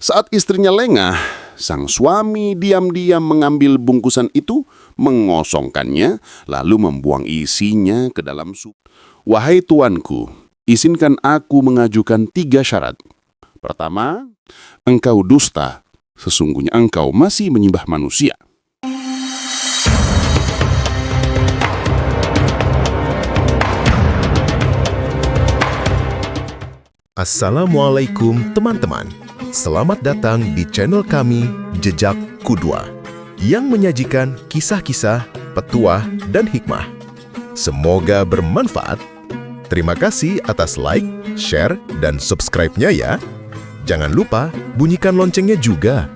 Saat istrinya lengah, sang suami diam-diam mengambil bungkusan itu, mengosongkannya, lalu membuang isinya ke dalam sup. Wahai tuanku, izinkan aku mengajukan 3 syarat. Pertama, engkau dusta, sesungguhnya engkau masih menyembah manusia. Assalamualaikum teman-teman. Selamat datang di channel kami Jejak Qudwah yang menyajikan kisah-kisah, petuah, dan hikmah. Semoga bermanfaat. Terima kasih atas like, share, dan subscribe-nya ya. Jangan lupa bunyikan loncengnya juga.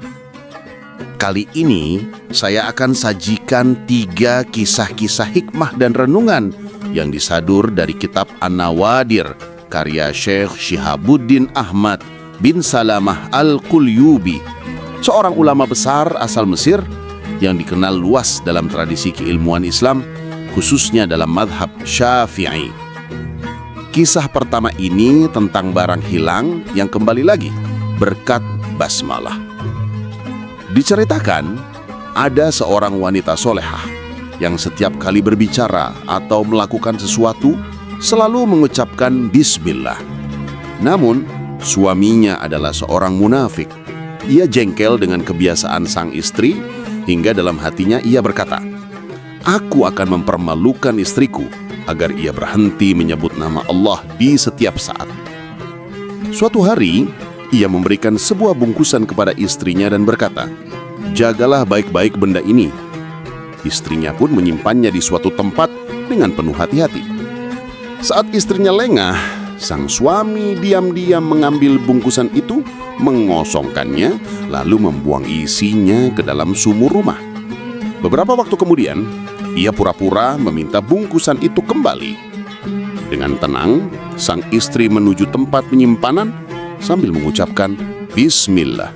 Kali ini saya akan sajikan 3 kisah-kisah hikmah dan renungan yang disadur dari kitab An-Nawadir karya Syekh Syihabuddin Ahmad bin Salamah Al-Qulyubi, seorang ulama besar asal Mesir yang dikenal luas dalam tradisi keilmuan Islam, khususnya dalam madhab Syafi'i. Kisah pertama ini tentang barang hilang yang kembali lagi berkat basmalah. Diceritakan, ada seorang wanita solehah yang setiap kali berbicara atau melakukan sesuatu selalu mengucapkan bismillah. Namun, suaminya adalah seorang munafik. Ia jengkel dengan kebiasaan sang istri hingga dalam hatinya ia berkata, "Aku akan mempermalukan istriku agar ia berhenti menyebut nama Allah di setiap saat." Suatu hari, ia memberikan sebuah bungkusan kepada istrinya dan berkata, "Jagalah baik-baik benda ini." Istrinya pun menyimpannya di suatu tempat dengan penuh hati-hati. Saat istrinya lengah, sang suami diam-diam mengambil bungkusan itu, mengosongkannya, lalu membuang isinya ke dalam sumur rumah. Beberapa waktu kemudian, ia pura-pura meminta bungkusan itu kembali. Dengan tenang, sang istri menuju tempat penyimpanan sambil mengucapkan bismillah.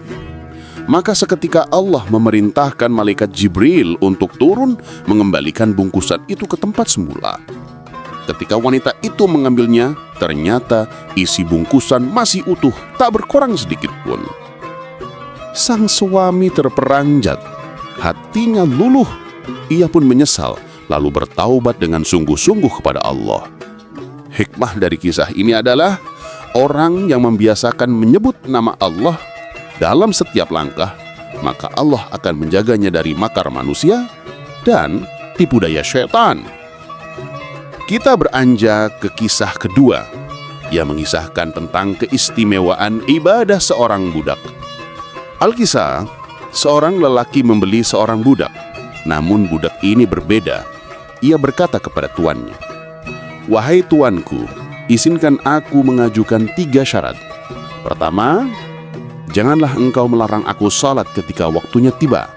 Maka seketika Allah memerintahkan malaikat Jibril untuk turun mengembalikan bungkusan itu ke tempat semula. Ketika wanita itu mengambilnya, ternyata isi bungkusan masih utuh, tak berkurang sedikit pun. Sang suami terperanjat, hatinya luluh. Ia pun menyesal, lalu bertaubat dengan sungguh-sungguh kepada Allah. Hikmah dari kisah ini adalah orang yang membiasakan menyebut nama Allah dalam setiap langkah, maka Allah akan menjaganya dari makar manusia dan tipu daya syaitan. Kita beranjak ke kisah kedua yang mengisahkan tentang keistimewaan ibadah seorang budak. Alkisah, seorang lelaki membeli seorang budak. Namun budak ini berbeda. Ia berkata kepada tuannya, "Wahai tuanku, izinkan aku mengajukan 3 syarat. Pertama, janganlah engkau melarang aku salat ketika waktunya tiba.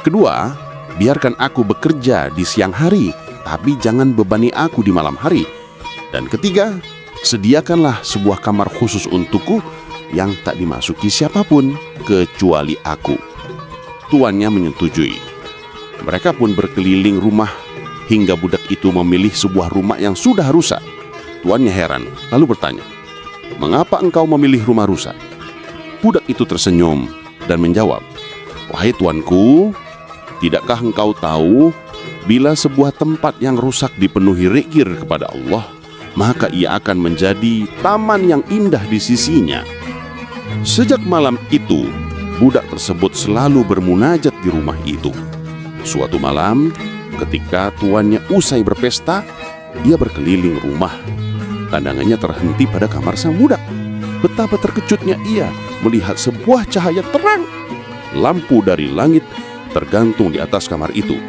Kedua, biarkan aku bekerja di siang hari, tapi jangan bebani aku di malam hari. Dan ketiga, sediakanlah sebuah kamar khusus untukku yang tak dimasuki siapapun kecuali aku." Tuannya menyetujui. Mereka pun berkeliling rumah hingga budak itu memilih sebuah rumah yang sudah rusak. Tuannya heran, lalu bertanya, "Mengapa engkau memilih rumah rusak?" Budak itu tersenyum dan menjawab, "Wahai tuanku, tidakkah engkau tahu bila sebuah tempat yang rusak dipenuhi zikir kepada Allah, maka ia akan menjadi taman yang indah di sisinya." Sejak malam itu, budak tersebut selalu bermunajat di rumah itu. Suatu malam, ketika tuannya usai berpesta, ia berkeliling rumah. Pandangannya terhenti pada kamar sang budak. Betapa terkejutnya ia melihat sebuah cahaya terang. Lampu dari langit tergantung di atas kamar itu.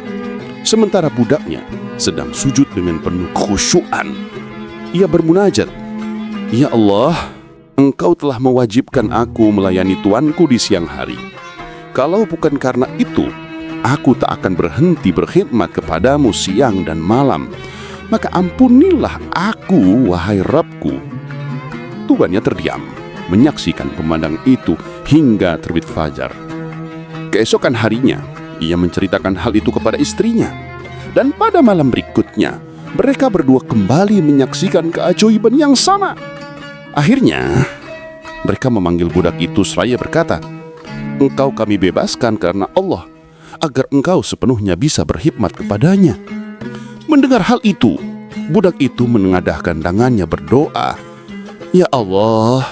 Sementara budaknya sedang sujud dengan penuh khusyuan. Ia bermunajat, "Ya Allah, Engkau telah mewajibkan aku melayani tuanku di siang hari. Kalau bukan karena itu, aku tak akan berhenti berkhidmat kepadamu siang dan malam. Maka ampunilah aku, wahai Rabbku." Tuannya terdiam, menyaksikan pemandangan itu hingga terbit fajar. Keesokan harinya, ia menceritakan hal itu kepada istrinya. Dan pada malam berikutnya, mereka berdua kembali menyaksikan keajaiban yang sama. Akhirnya, Mereka memanggil budak itu seraya berkata, "Engkau kami bebaskan karena Allah, agar engkau sepenuhnya bisa berkhidmat kepadanya." Mendengar hal itu, budak itu menengadahkan tangannya berdoa, "Ya Allah,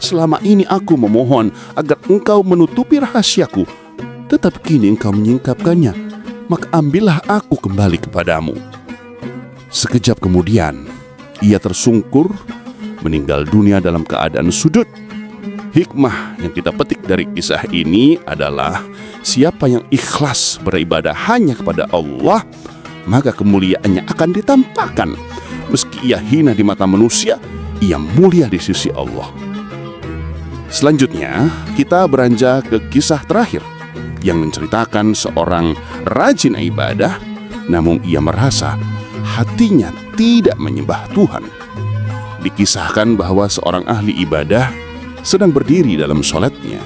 selama ini aku memohon agar engkau menutupi rahasiaku, tetapi kini engkau menyingkapkannya, maka ambillah aku kembali kepadamu." Sekejap kemudian, ia tersungkur, meninggal dunia dalam keadaan sujud. Hikmah yang kita petik dari kisah ini adalah siapa yang ikhlas beribadah hanya kepada Allah, maka kemuliaannya akan ditampakkan. Meski ia hina di mata manusia, ia mulia di sisi Allah. Selanjutnya, kita beranjak ke kisah terakhir yang menceritakan seorang rajin ibadah, namun ia merasa hatinya tidak menyembah Tuhan. Dikisahkan bahwa seorang ahli ibadah sedang berdiri dalam sholatnya.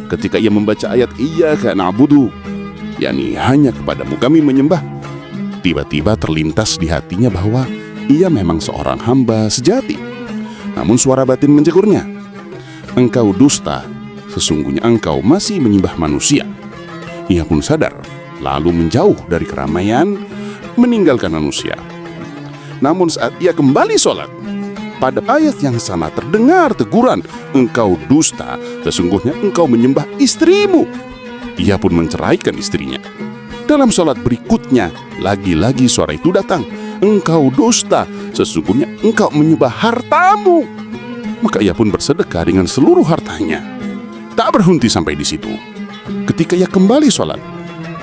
Ketika ia membaca ayat Iyyaka na'budu, yakni hanya kepadamu kami menyembah, tiba-tiba terlintas di hatinya bahwa ia memang seorang hamba sejati. Namun suara batin mencegurnya, "Engkau dusta, sesungguhnya engkau masih menyembah manusia." Ia pun sadar, lalu menjauh dari keramaian, meninggalkan manusia. Namun saat ia kembali sholat, pada ayat yang sama terdengar teguran, "Engkau dusta, sesungguhnya engkau menyembah istrimu." Ia pun menceraikan istrinya. Dalam sholat berikutnya, lagi-lagi suara itu datang, "Engkau dusta, sesungguhnya engkau menyembah hartamu." Maka ia pun bersedekah dengan seluruh hartanya. Tak berhenti sampai di situ. Ketika ia kembali sholat,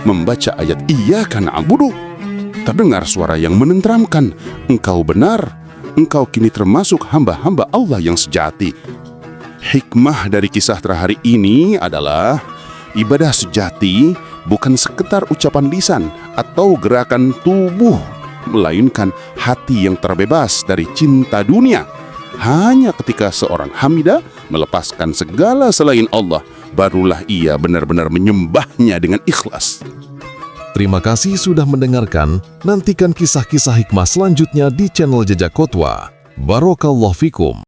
membaca ayat Iyyaka na'budu, terdengar suara yang menenteramkan, "Engkau benar, engkau kini termasuk hamba-hamba Allah yang sejati." Hikmah dari kisah terakhir ini adalah ibadah sejati bukan sekedar ucapan lisan atau gerakan tubuh, melainkan hati yang terbebas dari cinta dunia. Hanya ketika seorang hamidah melepaskan segala selain Allah, barulah ia benar-benar menyembahnya dengan ikhlas. Terima kasih sudah mendengarkan. Nantikan kisah-kisah hikmah selanjutnya di channel Jejak Kotwa. Barakallahu fikum.